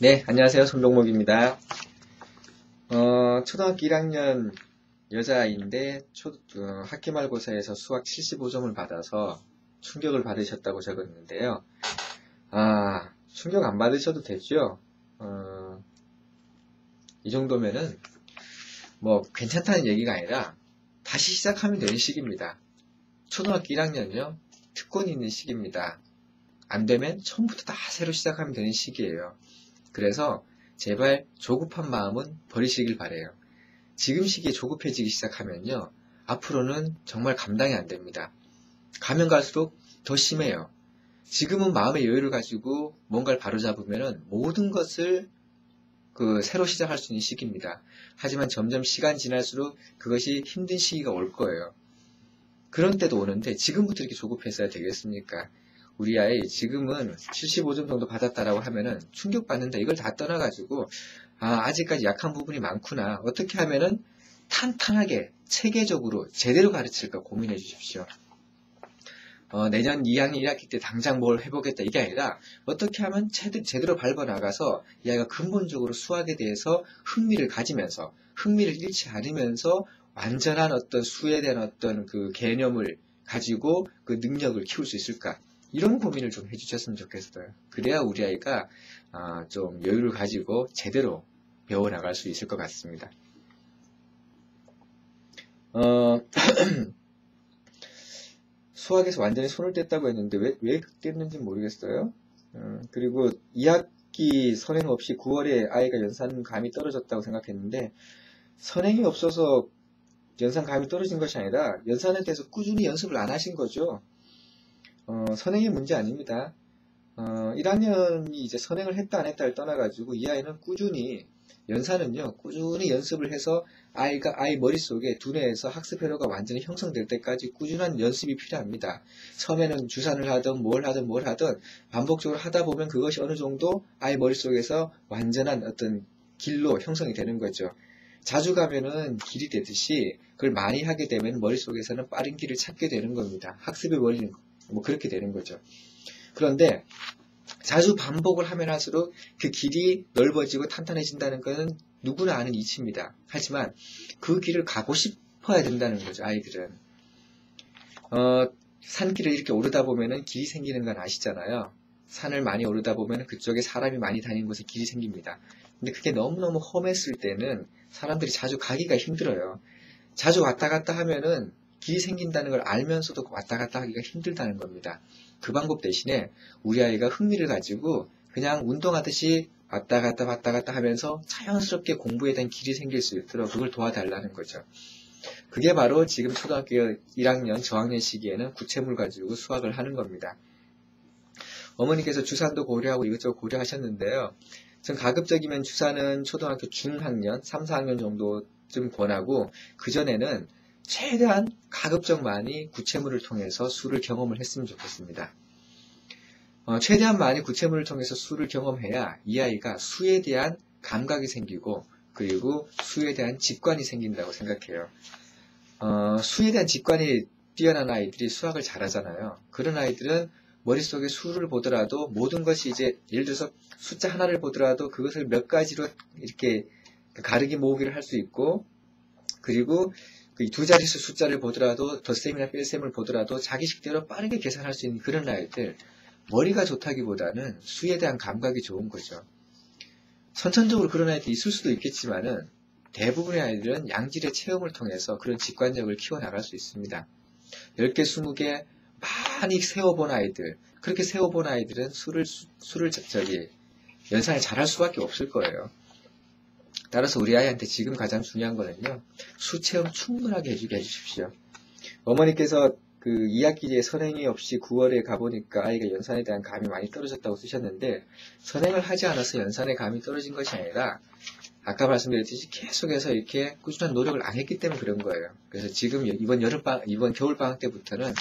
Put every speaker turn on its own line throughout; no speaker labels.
네, 안녕하세요. 손동목입니다. 초등학교 1학년 여자아이인데 학기말고사에서 수학 75점을 받아서 충격을 받으셨다고 적었는데요. 충격 안 받으셔도 되죠. 이 정도면은 뭐 괜찮다는 얘기가 아니라 다시 시작하면 되는 시기입니다. 초등학교 1학년요. 특권이 있는 시기입니다. 안 되면 처음부터 다 새로 시작하면 되는 시기예요. 그래서 제발 조급한 마음은 버리시길 바래요. 지금 시기에 조급해지기 시작하면요. 앞으로는 정말 감당이 안 됩니다. 가면 갈수록 더 심해요. 지금은 마음의 여유를 가지고 뭔가를 바로잡으면 모든 것을 새로 시작할 수 있는 시기입니다. 하지만 점점 시간 지날수록 그것이 힘든 시기가 올 거예요. 그런 때도 오는데 지금부터 이렇게 조급했어야 되겠습니까? 우리 아이 지금은 75점 정도 받았다라고 하면은 충격받는다. 이걸 다 떠나가지고 아직까지 약한 부분이 많구나. 어떻게 하면은 탄탄하게 체계적으로 제대로 가르칠까 고민해 주십시오. 내년 2학년 1학기 때 당장 뭘 해보겠다 이게 아니라 어떻게 하면 제대로 밟아나가서 이 아이가 근본적으로 수학에 대해서 흥미를 가지면서 흥미를 잃지 않으면서 완전한 어떤 수에 대한 어떤 그 개념을 가지고 그 능력을 키울 수 있을까? 이런 고민을 좀 해주셨으면 좋겠어요. 그래야 우리 아이가 좀 여유를 가지고 제대로 배워나갈 수 있을 것 같습니다. 수학에서 완전히 손을 뗐다고 했는데 왜 뗐는지 모르겠어요. 그리고 2학기 선행 없이 9월에 아이가 연산감이 떨어졌다고 생각했는데 선행이 없어서 연산감이 떨어진 것이 아니라 연산에 대해서 꾸준히 연습을 안 하신 거죠. 선행의 문제 아닙니다. 1학년이 이제 선행을 했다 안 했다를 떠나가지고 이 아이는 꾸준히 연산은요 꾸준히 연습을 해서 아이 머릿속에 두뇌에서 학습 회로가 완전히 형성될 때까지 꾸준한 연습이 필요합니다. 처음에는 주산을 하든 뭘 하든 반복적으로 하다 보면 그것이 어느 정도 아이 머릿속에서 완전한 어떤 길로 형성이 되는 거죠. 자주 가면은 길이 되듯이 그걸 많이 하게 되면 머릿속에서는 빠른 길을 찾게 되는 겁니다. 학습의 원리는 뭐 그렇게 되는 거죠. 그런데 자주 반복을 하면 할수록 그 길이 넓어지고 탄탄해진다는 것은 누구나 아는 이치입니다. 하지만 그 길을 가고 싶어야 된다는 거죠. 아이들은 산길을 이렇게 오르다 보면은 길이 생기는 건 아시잖아요. 산을 많이 오르다 보면 그쪽에 사람이 많이 다니는 곳에 길이 생깁니다. 근데 그게 너무너무 험했을 때는 사람들이 자주 가기가 힘들어요. 자주 왔다 갔다 하면은 길이 생긴다는 걸 알면서도 왔다 갔다 하기가 힘들다는 겁니다. 그 방법 대신에 우리 아이가 흥미를 가지고 그냥 운동하듯이 왔다 갔다 하면서 자연스럽게 공부에 대한 길이 생길 수 있도록 그걸 도와달라는 거죠. 그게 바로 지금 초등학교 1학년 저학년 시기에는 구체물 가지고 수학을 하는 겁니다. 어머니께서 주산도 고려하고 이것저것 고려하셨는데요. 전 가급적이면 주산은 초등학교 중학년, 3, 4학년 정도쯤 권하고 그전에는 최대한 가급적 많이 구체물을 통해서 수를 경험을 했으면 좋겠습니다. 최대한 많이 구체물을 통해서 수를 경험해야 이 아이가 수에 대한 감각이 생기고 그리고 수에 대한 직관이 생긴다고 생각해요. 수에 대한 직관이 뛰어난 아이들이 수학을 잘하잖아요. 그런 아이들은 머릿속에 수를 보더라도 모든 것이 이제 예를 들어서 숫자 하나를 보더라도 그것을 몇 가지로 이렇게 가르기 모으기를 할 수 있고 그리고 그 두 자릿수 숫자를 보더라도 덧셈이나 뺄셈을 보더라도 자기 식대로 빠르게 계산할 수 있는 그런 아이들 머리가 좋다기보다는 수에 대한 감각이 좋은 거죠. 선천적으로 그런 아이들이 있을 수도 있겠지만은 대부분의 아이들은 양질의 체험을 통해서 그런 직관력을 키워나갈 수 있습니다. 10개, 20개 많이 세워본 아이들 그렇게 세워본 아이들은 수를 연산을 잘할 수밖에 없을 거예요. 따라서 우리 아이한테 지금 가장 중요한 거는요. 수체험 충분하게 해주게 해주십시오. 어머니께서 그 2학기에 선행이 없이 9월에 가보니까 아이가 연산에 대한 감이 많이 떨어졌다고 쓰셨는데 선행을 하지 않아서 연산의 감이 떨어진 것이 아니라 아까 말씀드렸듯이 계속해서 이렇게 꾸준한 노력을 안 했기 때문에 그런 거예요. 그래서 지금 이번 겨울방학 때부터는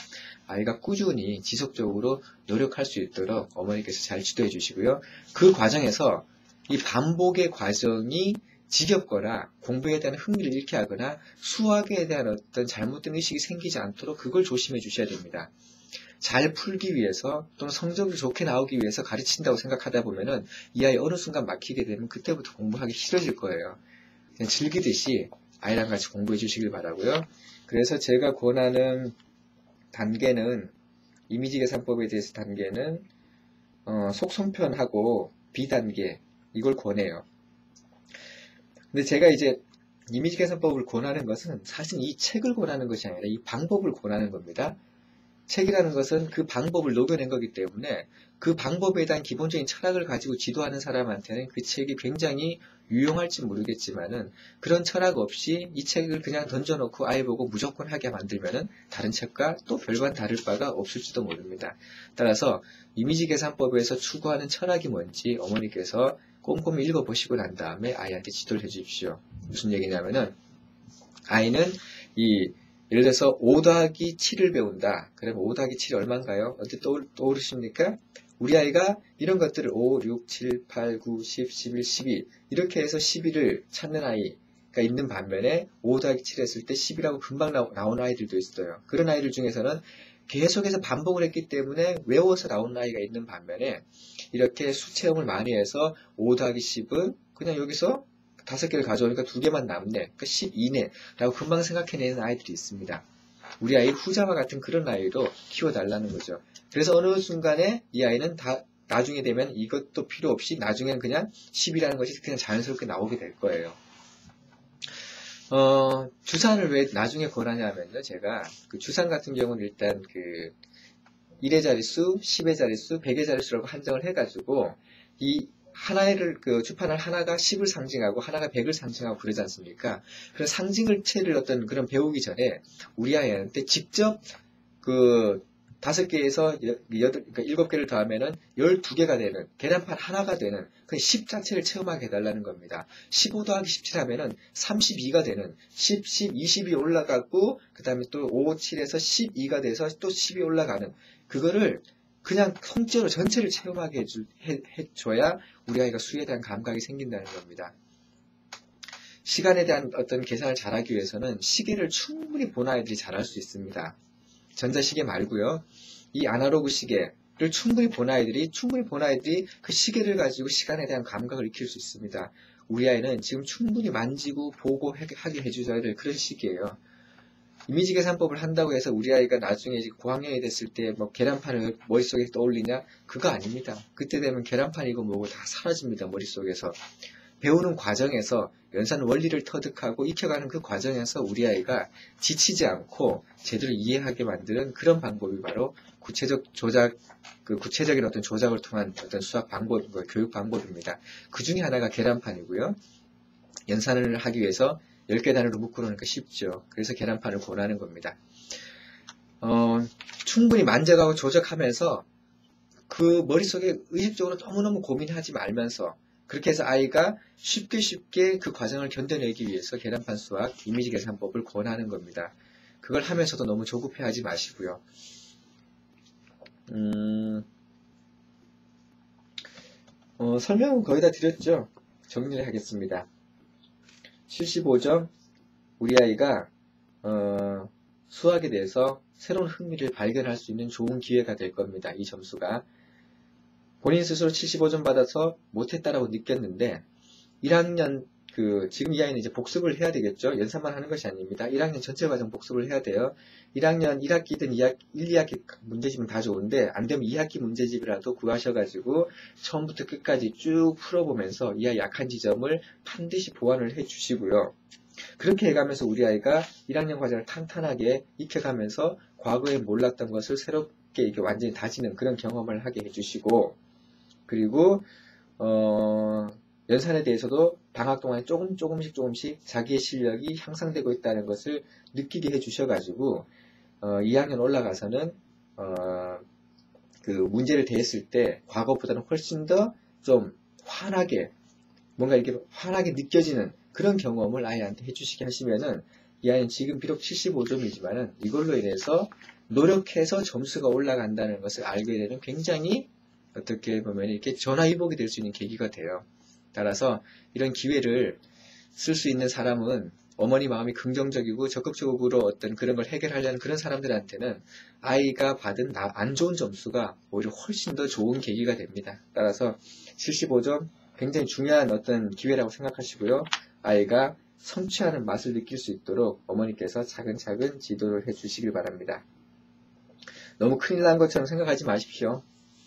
아이가 꾸준히 지속적으로 노력할 수 있도록 어머니께서 잘 지도해 주시고요. 그 과정에서 이 반복의 과정이 지겹거나 공부에 대한 흥미를 잃게 하거나 수학에 대한 어떤 잘못된 의식이 생기지 않도록 그걸 조심해 주셔야 됩니다. 잘 풀기 위해서 또는 성적이 좋게 나오기 위해서 가르친다고 생각하다 보면은 이 아이 어느 순간 막히게 되면 그때부터 공부하기 싫어질 거예요. 그냥 즐기듯이 아이랑 같이 공부해 주시길 바라고요. 그래서 제가 권하는 단계는 이미지 계산법에 대해서 단계는 속성편하고 비단계 이걸 권해요. 근데 제가 이제 이미지 계산법을 권하는 것은 사실 이 책을 권하는 것이 아니라 이 방법을 권하는 겁니다. 책이라는 것은 그 방법을 녹여낸 거기 때문에 그 방법에 대한 기본적인 철학을 가지고 지도하는 사람한테는 그 책이 굉장히 유용할지 모르겠지만은 그런 철학 없이 이 책을 그냥 던져놓고 아이 보고 무조건 하게 만들면은 다른 책과 또 별반 다를 바가 없을지도 모릅니다. 따라서 이미지 계산법에서 추구하는 철학이 뭔지 어머니께서 꼼꼼히 읽어보시고 난 다음에 아이한테 지도를 해주십시오. 무슨 얘기냐면은 아이는 예를 들어서 5 더하기 7을 배운다. 그러면 5 더하기 7이 얼마인가요? 어떻게 떠오르십니까? 우리 아이가 이런 것들을 5, 6, 7, 8, 9, 10, 11, 12 이렇게 해서 12를 찾는 아이가 있는 반면에 5 더하기 7 했을 때 10이라고 금방 나오는 아이들도 있어요. 그런 아이들 중에서는 계속해서 반복을 했기 때문에 외워서 나오는 아이가 있는 반면에 이렇게 수체험을 많이 해서 5 더하기 10은 그냥 여기서 5개를 가져오니까 2개만 남네. 그러니까 12네. 라고 금방 생각해내는 아이들이 있습니다. 우리 아이 후자와 같은 그런 아이로 키워달라는 거죠. 그래서 어느 순간에 이 아이는 다 나중에 되면 이것도 필요 없이 나중에는 그냥 10이라는 것이 그냥 자연스럽게 나오게 될 거예요. 주산을 왜 나중에 권하냐면요. 제가 그 주산 같은 경우는 일단 그 1의 자릿수, 10의 자릿수, 100의 자릿수라고 한정을 해가지고 이 하나를 주판을 하나가 10을 상징하고 하나가 100을 상징하고 그러지 않습니까? 그런 상징을체를 어떤 그런 배우기 전에 우리 아이한테 직접 그 5개에서 그러니까 7개를 더하면은 12개가 되는 계란판 하나가 되는 그 10 자체를 체험하게 해달라는 겁니다. 15 더하기 17 하면은 32가 되는 10, 10, 20이 올라가고 그 다음에 또 5, 7에서 12가 돼서 또 10이 올라가는 그거를 그냥 통째로 전체를 체험하게 해줘야 우리 아이가 수에 대한 감각이 생긴다는 겁니다. 시간에 대한 어떤 계산을 잘하기 위해서는 시계를 충분히 본 아이들이 잘할 수 있습니다. 전자시계 말고요. 이 아날로그 시계를 충분히 본 아이들이 그 시계를 가지고 시간에 대한 감각을 익힐 수 있습니다. 우리 아이는 지금 충분히 만지고 보고 하게 해줘야 될 그런 시기예요. 이미지 계산법을 한다고 해서 우리 아이가 나중에 고학년이 됐을 때 뭐 계란판을 머릿속에 떠올리냐? 그거 아닙니다. 그때 되면 계란판이고 뭐고 다 사라집니다. 머릿속에서. 배우는 과정에서 연산 원리를 터득하고 익혀가는 그 과정에서 우리 아이가 지치지 않고 제대로 이해하게 만드는 그런 방법이 바로 구체적인 어떤 조작을 통한 어떤 수학 방법, 교육 방법입니다. 그 중에 하나가 계란판이고요. 연산을 하기 위해서 10개 단위로 묶어놓으니까 쉽죠. 그래서 계란판을 권하는 겁니다. 충분히 만져가고 조작하면서 그 머릿속에 의식적으로 너무너무 고민하지 말면서 그렇게 해서 아이가 쉽게 그 과정을 견뎌내기 위해서 계란판 수학, 이미지 계산법을 권하는 겁니다. 그걸 하면서도 너무 조급해하지 마시고요. 설명은 거의 다 드렸죠. 정리를 하겠습니다. 75점, 우리 아이가 수학에 대해서 새로운 흥미를 발견할 수 있는 좋은 기회가 될 겁니다. 이 점수가. 본인 스스로 75점 받아서 못했다라고 느꼈는데 1학년 지금 이 아이는 이제 복습을 해야 되겠죠. 연산만 하는 것이 아닙니다. 1학년 전체 과정 복습을 해야 돼요. 1학년 1학기든 1, 2학기 문제집은 다 좋은데 안 되면 2학기 문제집이라도 구하셔가지고 처음부터 끝까지 쭉 풀어보면서 이 아이 약한 지점을 반드시 보완을 해주시고요. 그렇게 해가면서 우리 아이가 1학년 과정을 탄탄하게 익혀가면서 과거에 몰랐던 것을 새롭게 이렇게 완전히 다지는 그런 경험을 하게 해주시고, 그리고 연산에 대해서도 방학 동안에 조금씩 자기의 실력이 향상되고 있다는 것을 느끼게 해주셔가지고 2학년 올라가서는 그 문제를 대했을 때 과거보다는 훨씬 더 좀 환하게 뭔가 이렇게 환하게 느껴지는 그런 경험을 아이한테 해주시게 하시면은 이 아이는 지금 비록 75점이지만은 이걸로 인해서 노력해서 점수가 올라간다는 것을 알게 되는 굉장히 어떻게 보면 이렇게 전화위복이 될 수 있는 계기가 돼요. 따라서 이런 기회를 쓸 수 있는 사람은 어머니 마음이 긍정적이고 적극적으로 어떤 그런 걸 해결하려는 그런 사람들한테는 아이가 받은 안 좋은 점수가 오히려 훨씬 더 좋은 계기가 됩니다. 따라서 75점 굉장히 중요한 어떤 기회라고 생각하시고요. 아이가 성취하는 맛을 느낄 수 있도록 어머니께서 차근차근 지도를 해주시길 바랍니다. 너무 큰일 난 것처럼 생각하지 마십시오.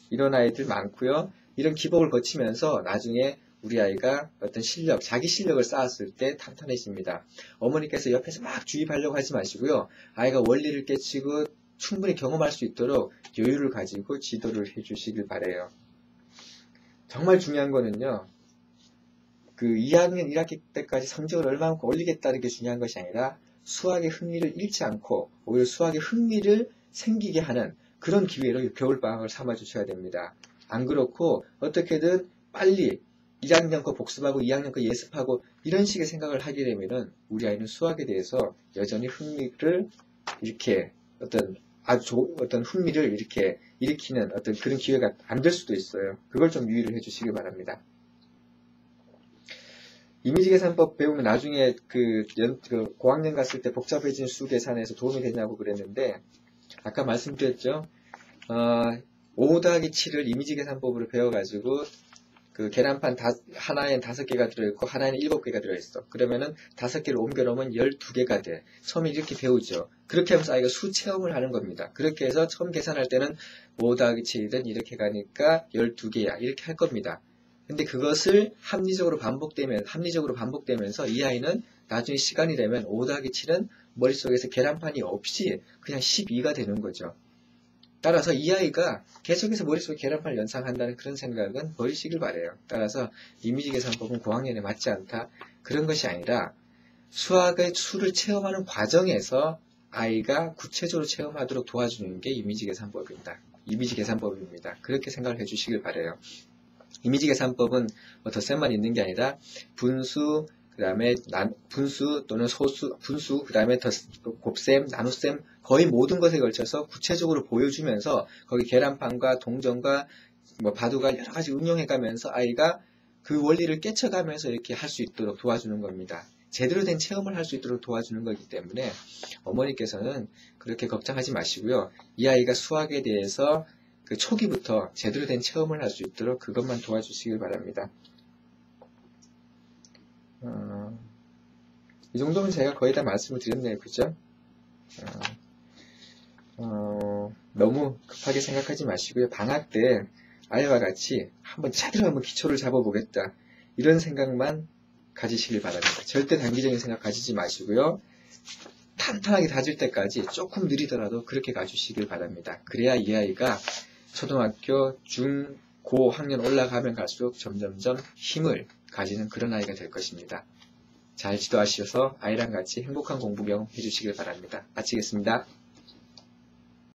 이런 아이들 많고요. 이런 기복을 거치면서 나중에 우리 아이가 어떤 실력, 자기 실력을 쌓았을 때 탄탄해집니다. 어머니께서 옆에서 막 주입하려고 하지 마시고요. 아이가 원리를 깨치고 충분히 경험할 수 있도록 여유를 가지고 지도를 해주시길 바라요. 정말 중요한 거는요. 그 2학년 1학기 때까지 성적을 얼마만큼 올리겠다는 게 중요한 것이 아니라 수학의 흥미를 잃지 않고 오히려 수학의 흥미를 생기게 하는 그런 기회로 겨울방학을 삼아주셔야 됩니다. 안 그렇고 어떻게든 빨리 1학년 거 복습하고 2학년 거 예습하고 이런 식의 생각을 하게 되면은 우리 아이는 수학에 대해서 여전히 흥미를 이렇게 어떤 흥미를 이렇게 일으키는 어떤 그런 기회가 안 될 수도 있어요. 그걸 좀 유의를 해주시기 바랍니다. 이미지 계산법 배우면 나중에 고학년 갔을 때 복잡해진 수 계산에서 도움이 되냐고 그랬는데 아까 말씀드렸죠. 5 더하기 7을 이미지 계산법으로 배워가지고 그 계란판 하나엔 5개가 들어있고 하나에는 7개가 들어있어. 그러면은 5개를 옮겨놓으면 12개가 돼. 처음에 이렇게 배우죠. 그렇게 하면서 아이가 수 체험을 하는 겁니다. 그렇게 해서 처음 계산할 때는 5 더하기 7이든 이렇게 가니까 12개야. 이렇게 할 겁니다. 근데 그것을 합리적으로 반복되면서 이 아이는 나중에 시간이 되면 5 더하기 7은 머릿속에서 계란판이 없이 그냥 12가 되는 거죠. 따라서 이 아이가 계속해서 머릿속에 계란판을 연상한다는 그런 생각은 버리시길 바래요. 따라서 이미지 계산법은 고학년에 맞지 않다. 그런 것이 아니라 수학의 수를 체험하는 과정에서 아이가 구체적으로 체험하도록 도와주는 게 이미지 계산법입니다. 그렇게 생각을 해주시길 바래요. 이미지 계산법은 뭐 덧셈만 있는 게 아니라 분수, 그 다음에 분수 또는 소수, 분수, 그 다음에 곱셈, 나눗셈 거의 모든 것에 걸쳐서 구체적으로 보여주면서 거기 계란판과 동전과 뭐 바둑을 여러 가지 응용해가면서 아이가 그 원리를 깨쳐가면서 이렇게 할 수 있도록 도와주는 겁니다. 제대로 된 체험을 할 수 있도록 도와주는 거기 때문에 어머니께서는 그렇게 걱정하지 마시고요. 이 아이가 수학에 대해서 그 초기부터 제대로 된 체험을 할 수 있도록 그것만 도와주시길 바랍니다. 이 정도면 제가 거의 다 말씀을 드렸네요. 그죠? 너무 급하게 생각하지 마시고요. 방학 때 아이와 같이 제대로 한번 기초를 잡아보겠다. 이런 생각만 가지시길 바랍니다. 절대 단기적인 생각 가지지 마시고요. 탄탄하게 다질 때까지 조금 느리더라도 그렇게 가주시길 바랍니다. 그래야 이 아이가 초등학교, 중, 고 학년 올라가면 갈수록 점점점 힘을 가지는 그런 아이가 될 것입니다. 잘 지도하셔서 아이랑 같이 행복한 공부 경험해 주시길 바랍니다. 마치겠습니다.